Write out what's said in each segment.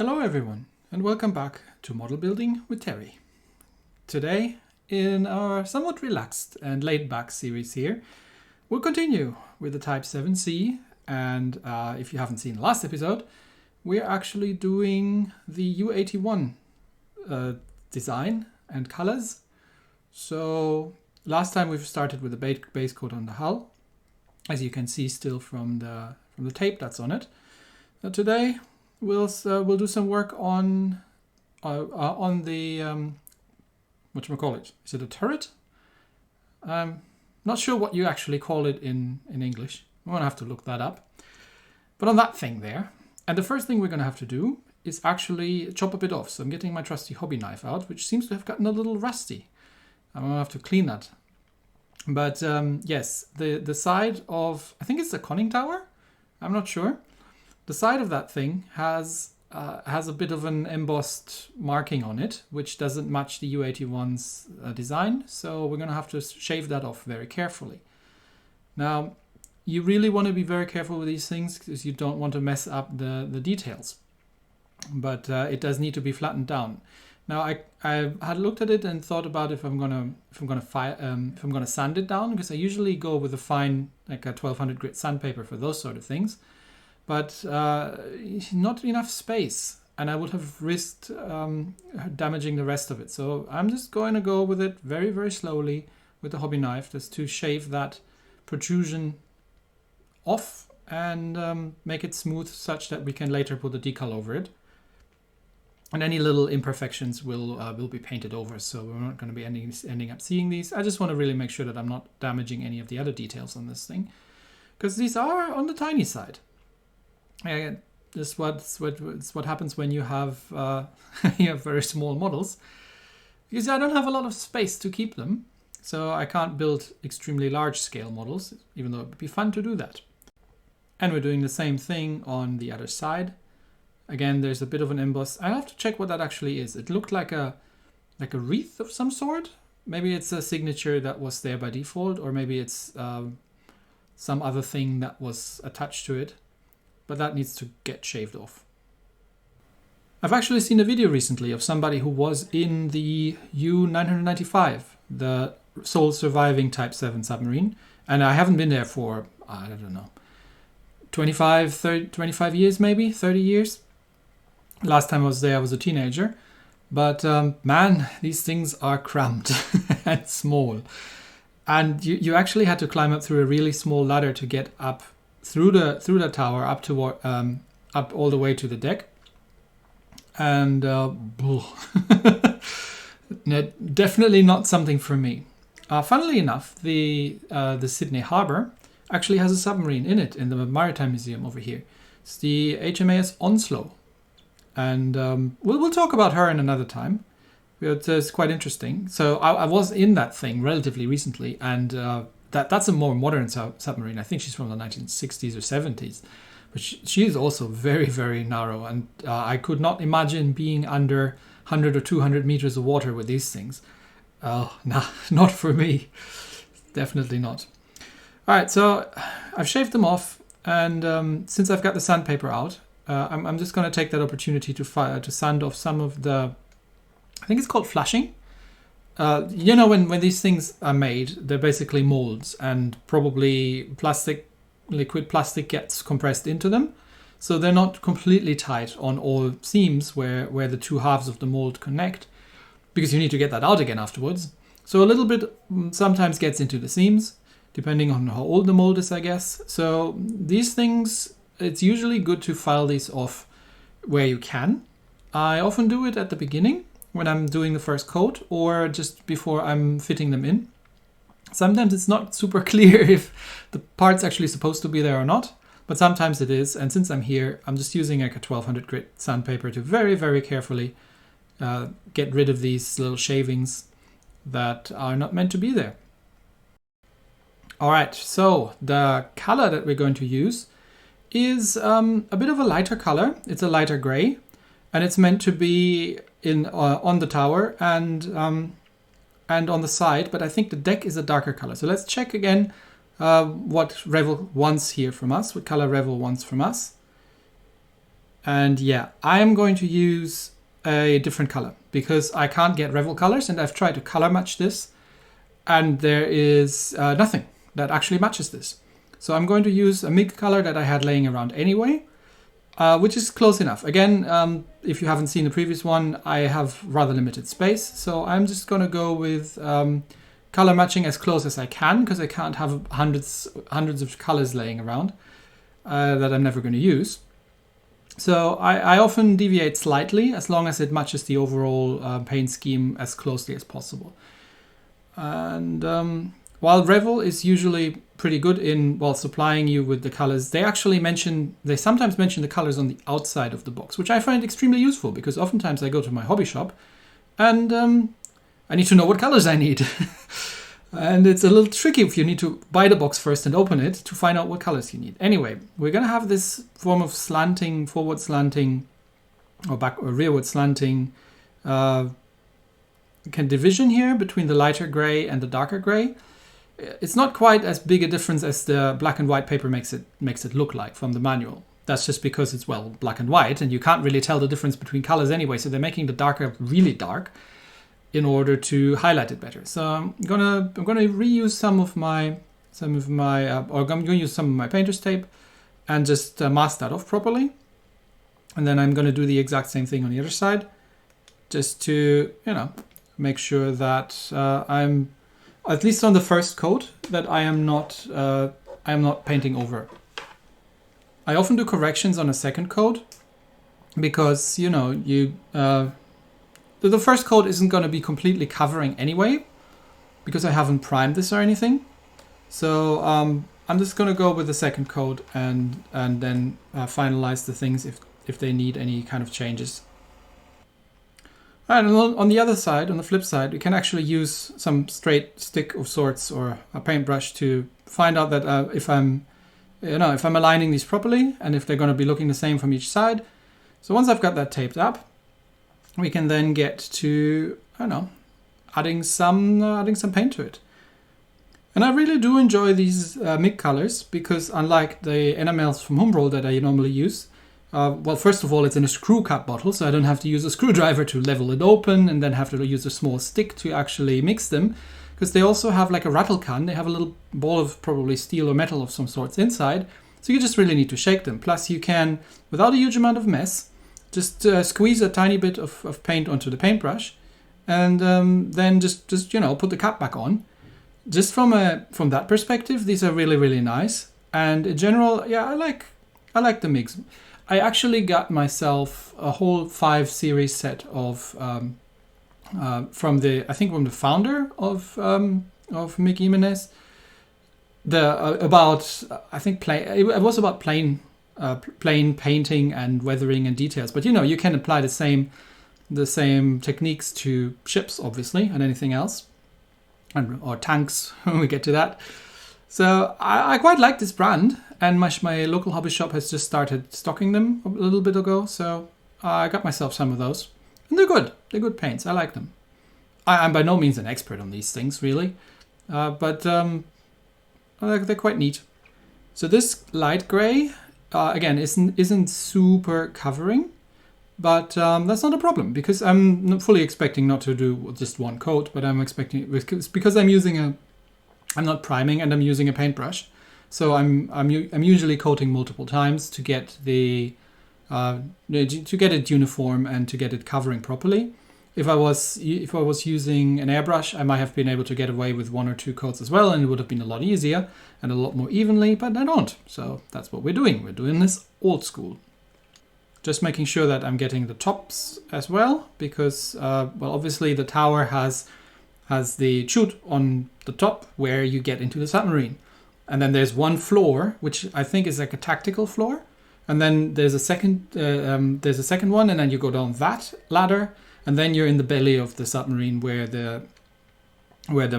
Hello everyone, and welcome back to Model Building with Terry. Today, in our somewhat relaxed and laid-back series here, we'll continue with the Type 7C, and if you haven't seen the last episode, we're actually doing the U-81 design and colors. So last time we've started with the base coat on the hull, as you can see still from the tape that's on it. Today we'll do some work on the whatchamacallit. Is it a turret? Not sure what you actually call it in English. I'm gonna have to look that up. But on that thing there, and the first thing we're gonna have to do is actually chop a bit off. So I'm getting my trusty hobby knife out, which seems to have gotten a little rusty. I'm gonna have to clean that. But yes, the side of, I think it's the conning tower. I'm not sure. The side of that thing has a bit of an embossed marking on it, which doesn't match the U-81's design. So we're going to have to shave that off very carefully. Now, you really want to be very careful with these things because you don't want to mess up the details. But it does need to be flattened down. Now, I had looked at it and thought about if I'm gonna sand it down, because I usually go with a fine, like a 1200 grit sandpaper for those sort of things. But not enough space, and I would have risked damaging the rest of it. So I'm just going to go with it very, very slowly with the hobby knife, just to shave that protrusion off and make it smooth such that we can later put the decal over it. And any little imperfections will be painted over, so we're not going to be ending up seeing these. I just want to really make sure that I'm not damaging any of the other details on this thing, because these are on the tiny side. This is what happens when you have you have very small models, because I don't have a lot of space to keep them, so I can't build extremely large scale models, even though it would be fun to do that. And we're doing the same thing on the other side. Again, there's a bit of an emboss. I have to check what that actually is. It looked like a wreath of some sort. Maybe it's a signature that was there by default, or maybe it's some other thing that was attached to it. But that needs to get shaved off. I've actually seen a video recently of somebody who was in the U-995, the sole surviving Type 7 submarine. And I haven't been there for, I don't know, 25 years maybe, 30 years. Last time I was there, I was a teenager. But man, these things are cramped and small. And you actually had to climb up through a really small ladder to get up through the tower up all the way to the deck, and definitely not something for me. Funnily enough, the Sydney Harbour actually has a submarine in it, in the Maritime Museum over here. It's the HMAS Onslow, and we'll talk about her in another time. It's quite interesting. So I was in that thing relatively recently, and that's a more modern submarine. I think she's from the 1960s or 70s. But she is also very, very narrow. And I could not imagine being under 100 or 200 meters of water with these things. Oh, nah, not for me. Definitely not. All right, so I've shaved them off. And since I've got the sandpaper out, I'm just going to take that opportunity to sand off some of the, I think it's called flashing. You know, when these things are made, they're basically molds, and probably liquid plastic gets compressed into them. So they're not completely tight on all seams where the two halves of the mold connect, because you need to get that out again afterwards. So a little bit sometimes gets into the seams, depending on how old the mold is, I guess. So these things, it's usually good to file these off where you can. I often do it at the beginning, when I'm doing the first coat, or just before I'm fitting them in. Sometimes it's not super clear if the part's actually supposed to be there or not, but sometimes it is. And since I'm here, I'm just using like a 1200 grit sandpaper to very, very carefully get rid of these little shavings that are not meant to be there. All right, so the color that we're going to use is a bit of a lighter color. It's a lighter gray, and it's meant to be on the tower and on the side, but I think the deck is a darker color. So let's check again what Revell wants here from us, what color Revell wants from us. And yeah, I'm going to use a different color because I can't get Revell colors, and I've tried to color match this, and there is nothing that actually matches this. So I'm going to use a MIG color that I had laying around anyway, which is close enough. Again, if you haven't seen the previous one, I have rather limited space, so I'm just going to go with color matching as close as I can, because I can't have hundreds of colors laying around that I'm never going to use. So I often deviate slightly as long as it matches the overall paint scheme as closely as possible. And while Revell is usually pretty good in supplying you with the colors, they sometimes mention the colors on the outside of the box, which I find extremely useful because oftentimes I go to my hobby shop and I need to know what colors I need. And it's a little tricky if you need to buy the box first and open it to find out what colors you need. Anyway, we're going to have this form of slanting, forward slanting, or back or rearward slanting division here between the lighter gray and the darker gray. It's not quite as big a difference as the black and white paper makes it look like from the manual. That's just because it's black and white, and you can't really tell the difference between colors anyway. So they're making the darker really dark in order to highlight it better. So I'm gonna reuse some of my painter's tape and just mask that off properly. And then I'm gonna do the exact same thing on the other side, just to make sure that I'm at least on the first coat that I am not painting over. I often do corrections on a second coat because the first coat isn't going to be completely covering anyway, because I haven't primed this or anything. So I'm just going to go with the second coat and then finalize the things if they need any kind of changes. And on the other side, on the flip side, you can actually use some straight stick of sorts or a paintbrush to find out that if I'm aligning these properly and if they're going to be looking the same from each side. So once I've got that taped up, we can then get to, adding some paint to it. And I really do enjoy these MIG colors because unlike the enamels from Humbrol that I normally use, first of all, it's in a screw cap bottle, so I don't have to use a screwdriver to level it open and then have to use a small stick to actually mix them, because they also have like a rattle can. They have a little ball of probably steel or metal of some sorts inside, so you just really need to shake them. Plus you can, without a huge amount of mess, just squeeze a tiny bit of paint onto the paintbrush and then just put the cap back on. Just from that perspective, these are really, really nice. And in general, yeah, I like the MIGs. I actually got myself a whole 5 series set of from the founder of MIG Jimenez. It was about plain painting and weathering and details, but you can apply the same techniques to ships, obviously, and anything else, or tanks when we get to that. So I quite like this brand, and my local hobby shop has just started stocking them a little bit ago, so I got myself some of those, and they're good paints. I like them. I'm by no means an expert on these things, really, but they're quite neat. So this light gray, again, isn't super covering, but that's not a problem because I'm not fully expecting not to do just one coat, but I'm expecting because I'm not priming and I'm using a paintbrush, so I'm usually coating multiple times to get it uniform and to get it covering properly. If I was using an airbrush, I might have been able to get away with 1 or 2 coats as well, and it would have been a lot easier and a lot more evenly, but I don't. So that's what we're doing. We're doing this old school. Just making sure that I'm getting the tops as well, because obviously the tower has the chute on the top where you get into the submarine, and then there's one floor which I think is like a tactical floor, and then there's a second one, and then you go down that ladder. And then you're in the belly of the submarine where the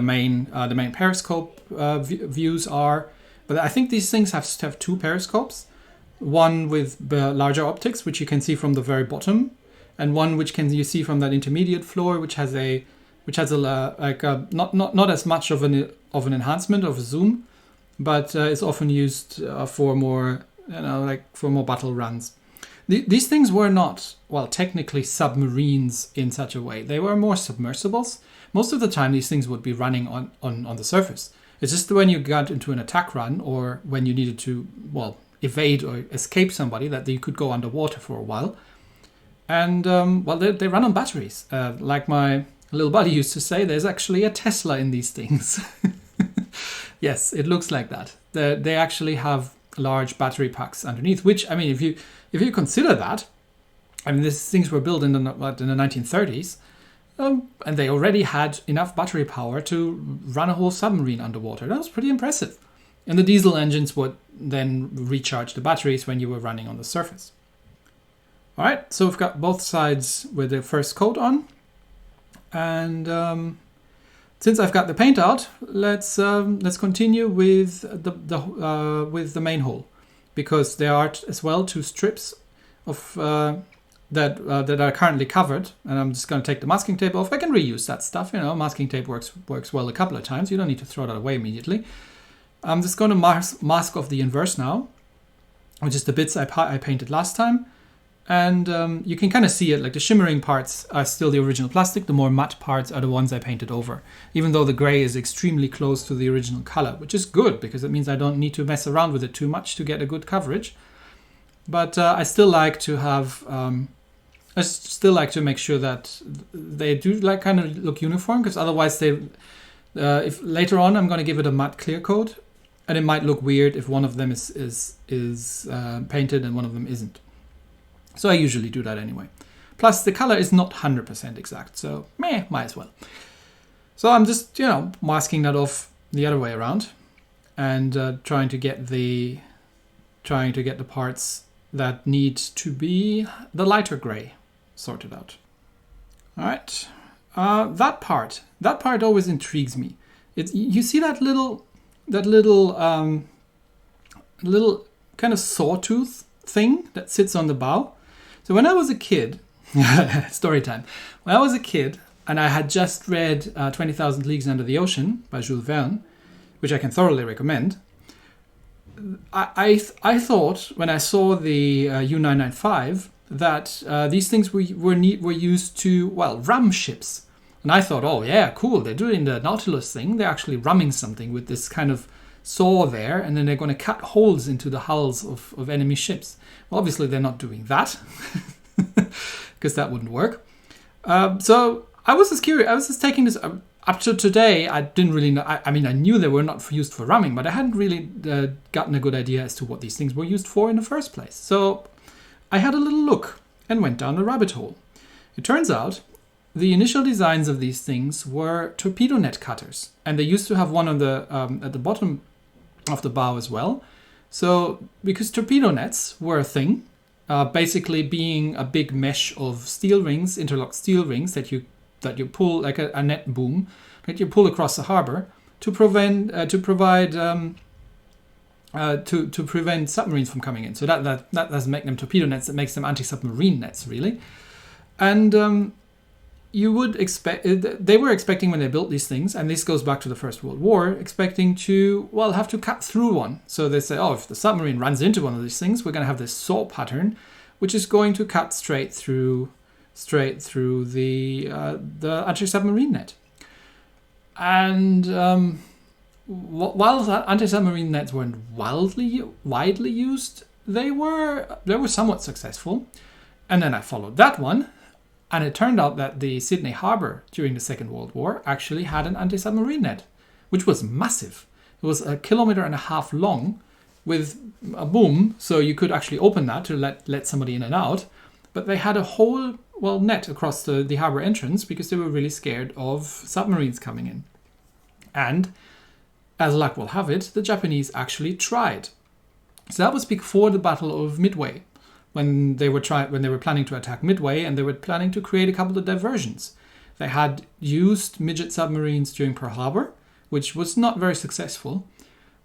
main periscope views are. But I think these things have 2 periscopes, one with larger optics, which you can see from the very bottom, and one which you see from that intermediate floor, which has not as much of an enhancement of a zoom, but it's often used for more battle runs. These things were not, well, technically submarines in such a way. They were more submersibles. Most of the time, these things would be running on the surface. It's just when you got into an attack run or when you needed to, well, evade or escape somebody that you could go underwater for a while. And, well, they run on batteries. Like my little buddy used to say, there's actually a Tesla in these things. Yes, it looks like that. They actually have large battery packs underneath, which, I mean, if you consider that, I mean, these things were built in the 1930s, and they already had enough battery power to run a whole submarine underwater. That was pretty impressive. And the diesel engines would then recharge the batteries when you were running on the surface. All right, so we've got both sides with the first coat on. And since I've got the paint out, let's continue with the main hull, because there are as well 2 strips of that are currently covered, and I'm just going to take the masking tape off. I can reuse that stuff, masking tape works well a couple of times. You don't need to throw that away immediately. I'm just going to mask off the inverse now, which is the bits I painted last time. And you can kind of see it, like the shimmering parts are still the original plastic. The more matte parts are the ones I painted over, even though the gray is extremely close to the original color, which is good because it means I don't need to mess around with it too much to get a good coverage. But I still like to have, I still like to make sure that they do like kind of look uniform, because otherwise if later on I'm going to give it a matte clear coat, and it might look weird if one of them is painted and one of them isn't. So I usually do that anyway. Plus the color is not 100% exact, so might as well. So I'm just, masking that off the other way around, and trying to get the parts that need to be the lighter gray sorted out. All right, that part always intrigues me. You see that little kind of sawtooth thing that sits on the bow. So when I was a kid, story time. When I was a kid and I had just read 20,000 Leagues Under the Ocean by Jules Verne, which I can thoroughly recommend, I thought when I saw the U-995 that these things were used to, ram ships. And I thought, oh yeah, cool, they're doing the Nautilus thing. They're actually ramming something with this kind of saw there, and then they're going to cut holes into the hulls of enemy ships. Well, obviously they're not doing that, because that wouldn't work. So I was just curious. I was just taking this up to today. I didn't really know. I mean, I knew they were not used for ramming, but I hadn't really gotten a good idea as to what these things were used for in the first place. So I had a little look and went down the rabbit hole. It turns out the initial designs of these things were torpedo net cutters, and they used to have one on the at the bottom of the bow as well. So because torpedo nets were a thing, basically being a big mesh of steel rings, interlocked steel rings that you pull like a net boom that you pull across the harbor to prevent submarines from coming in. So that doesn't make them torpedo nets. It makes them anti-submarine nets, really. And you would expect, they were expecting when they built these things, and this goes back to the First World War, expecting to, have to cut through one. So they say, if the submarine runs into one of these things, we're going to have this saw pattern, which is going to cut straight through the anti-submarine net. And while anti-submarine nets weren't widely used, they were somewhat successful. And then I followed that one. And it turned out that the Sydney Harbour during the Second World War actually had an anti-submarine net, which was massive. It was 1.5 kilometers long with a boom, so you could actually open that to let somebody in and out. But they had a whole net across the harbour entrance because they were really scared of submarines coming in. And as luck will have it, the Japanese actually tried. So that was before the Battle of Midway, when they were planning to attack Midway, and they were planning to create a couple of diversions. They had used midget submarines during Pearl Harbor, which was not very successful.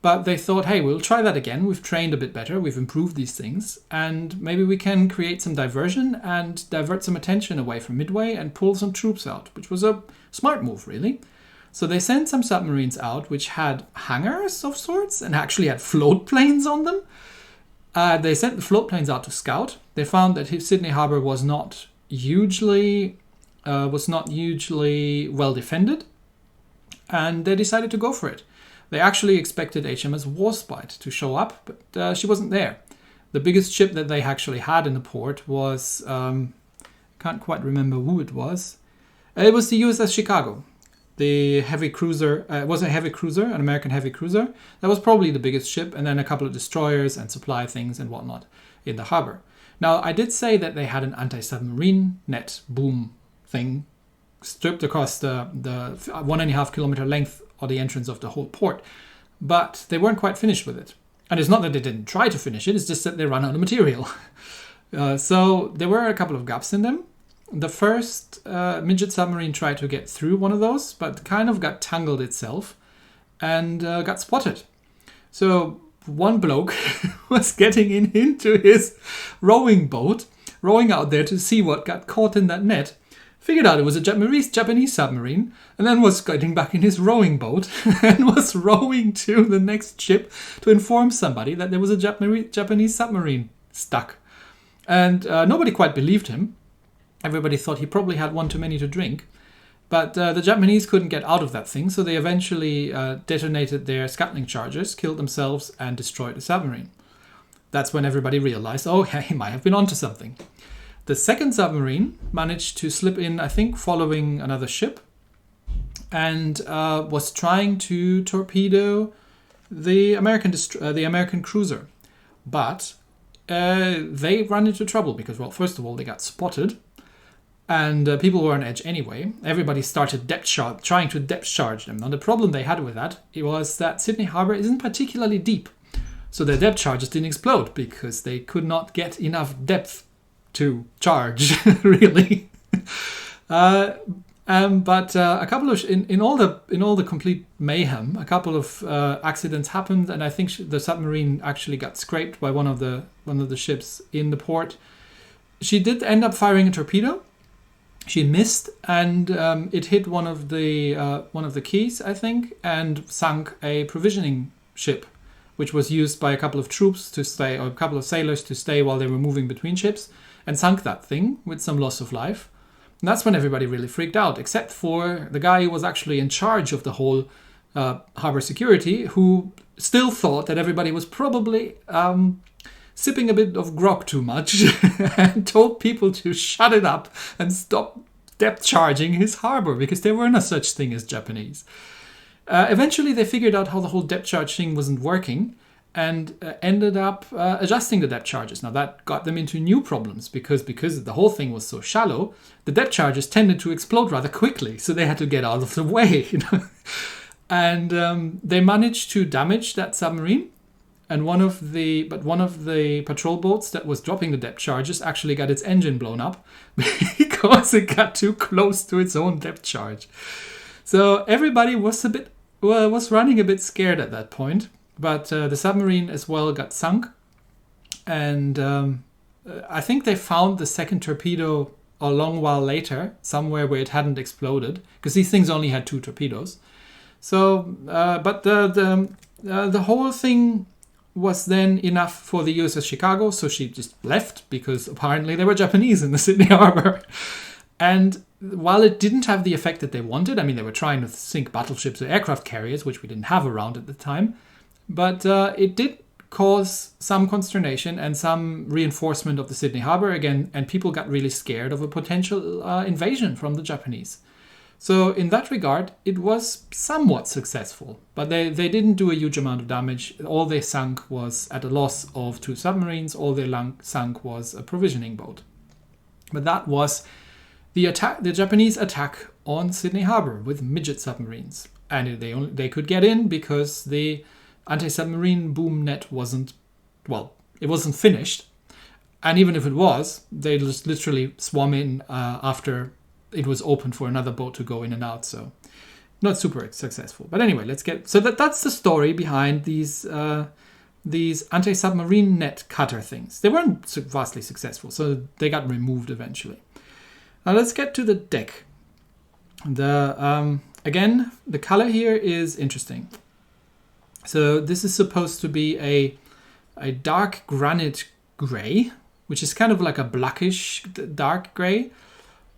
But they thought, hey, we'll try that again. We've trained a bit better. We've improved these things. And maybe we can create some diversion and divert some attention away from Midway and pull some troops out, which was a smart move, really. So they sent some submarines out which had hangars of sorts and actually had float planes on them. They sent the float planes out to scout. They found that Sydney Harbour was not hugely well defended, and they decided to go for it. They actually expected HMS Warspite to show up, but she wasn't there. The biggest ship that they actually had in the port was, can't quite remember who it was. It was the USS Chicago, the heavy cruiser. It was a heavy cruiser, an American heavy cruiser. That was probably the biggest ship, and then a couple of destroyers and supply things and whatnot in the harbor. Now, I did say that they had an anti-submarine net boom thing stripped across the 1.5 kilometer length of the entrance of the whole port, but they weren't quite finished with it. And it's not that they didn't try to finish it, it's just that they ran out of material. So there were a couple of gaps in them. The first midget submarine tried to get through one of those, but kind of got tangled itself and got spotted. So one bloke was getting into his rowing boat, rowing out there to see what got caught in that net, figured out it was a Japanese submarine, and then was getting back in his rowing boat and was rowing to the next ship to inform somebody that there was a Japanese submarine stuck. And nobody quite believed him. Everybody thought he probably had one too many to drink. But the Japanese couldn't get out of that thing, so they eventually detonated their scuttling charges, killed themselves, and destroyed the submarine. That's when everybody realized, oh, he might have been onto something. The second submarine managed to slip in, I think, following another ship, and was trying to torpedo the American cruiser. But they ran into trouble because, well, first of all, they got spotted, and people were on edge anyway. Everybody started trying to depth charge them. Now, the problem they had with that was that Sydney Harbour isn't particularly deep, so their depth charges didn't explode because they could not get enough depth to charge, really. But a couple of in all the complete mayhem, a couple of accidents happened, and I think the submarine actually got scraped by one of the ships in the port. She did end up firing a torpedo. She missed, and it hit one of the keys, I think, and sunk a provisioning ship, which was used by a couple of troops to stay, or a couple of sailors to stay while they were moving between ships, and sunk that thing with some loss of life. And that's when everybody really freaked out, except for the guy who was actually in charge of the whole harbor security, who still thought that everybody was probably sipping a bit of grog too much and told people to shut it up and stop depth charging his harbor because there were no such thing as Japanese. Eventually, they figured out how the whole depth charge thing wasn't working and ended up adjusting the depth charges. Now, that got them into new problems because the whole thing was so shallow, the depth charges tended to explode rather quickly, so they had to get out of the way. And they managed to damage that submarine. And one of the patrol boats that was dropping the depth charges actually got its engine blown up because it got too close to its own depth charge. So everybody was running a bit scared at that point. But the submarine as well got sunk. And I think they found the second torpedo a long while later, somewhere where it hadn't exploded, because these things only had 2 torpedoes. So, but the whole thing was then enough for the USS Chicago, so she just left because apparently there were Japanese in the Sydney Harbour. And while it didn't have the effect that they wanted, I mean, they were trying to sink battleships or aircraft carriers, which we didn't have around at the time, but it did cause some consternation and some reinforcement of the Sydney Harbour again, and people got really scared of a potential invasion from the Japanese. So in that regard, it was somewhat successful, but they didn't do a huge amount of damage. All they sunk was, at a loss of 2 submarines, all they sunk was a provisioning boat. But that was the Japanese attack on Sydney Harbour with midget submarines. And they could get in because the anti-submarine boom net wasn't finished. And even if it was, they just literally swam in after it was open for another boat to go in and out. So not super successful. But anyway, that's the story behind these anti-submarine net cutter things. They weren't vastly successful, so they got removed eventually. Now let's get to the deck. Again, the color here is interesting. So this is supposed to be a dark granite gray, which is kind of like a blackish dark grey.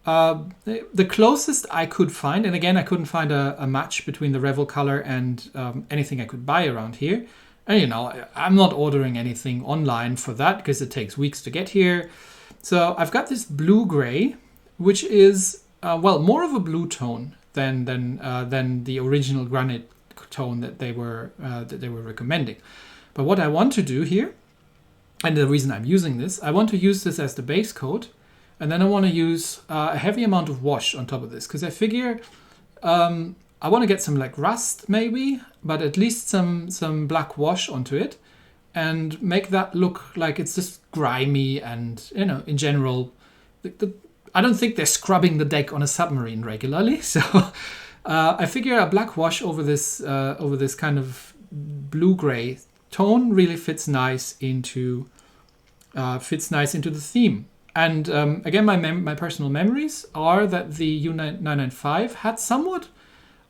The closest I could find, and again I couldn't find a match between the Revell color and anything I could buy around here. And I'm not ordering anything online for that because it takes weeks to get here. So I've got this blue grey, which is more of a blue tone than the original granite tone that they were recommending. But what I want to do here, and the reason I'm using this, I want to use this as the base coat, and then I want to use a heavy amount of wash on top of this because I figure I want to get some like rust maybe, but at least some black wash onto it and make that look like it's just grimy and, in general, I don't think they're scrubbing the deck on a submarine regularly. So I figure a black wash over this kind of blue-gray tone really fits nice into the theme. And again, my personal memories are that the U995 had somewhat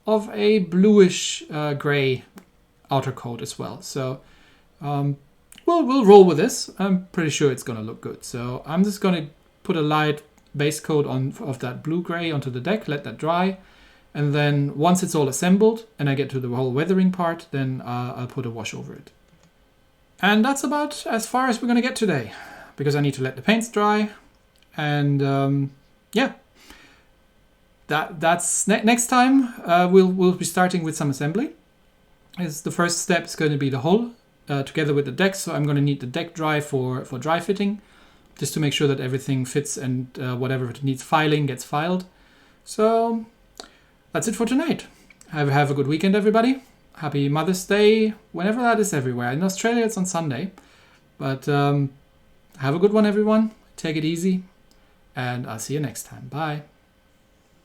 of a bluish gray outer coat as well. So we'll roll with this. I'm pretty sure it's going to look good. So I'm just going to put a light base coat of that blue-gray onto the deck, let that dry. And then once it's all assembled and I get to the whole weathering part, then I'll put a wash over it. And that's about as far as we're going to get today, because I need to let the paints dry. And that's next time we'll be starting with some assembly. The first step is going to be the hull together with the deck. So I'm going to need the deck dry for dry fitting, just to make sure that everything fits and whatever it needs filing gets filed. So that's it for tonight. Have a good weekend, everybody. Happy Mother's Day, whenever that is everywhere. In Australia, it's on Sunday. But have a good one, everyone. Take it easy. And I'll see you next time. Bye.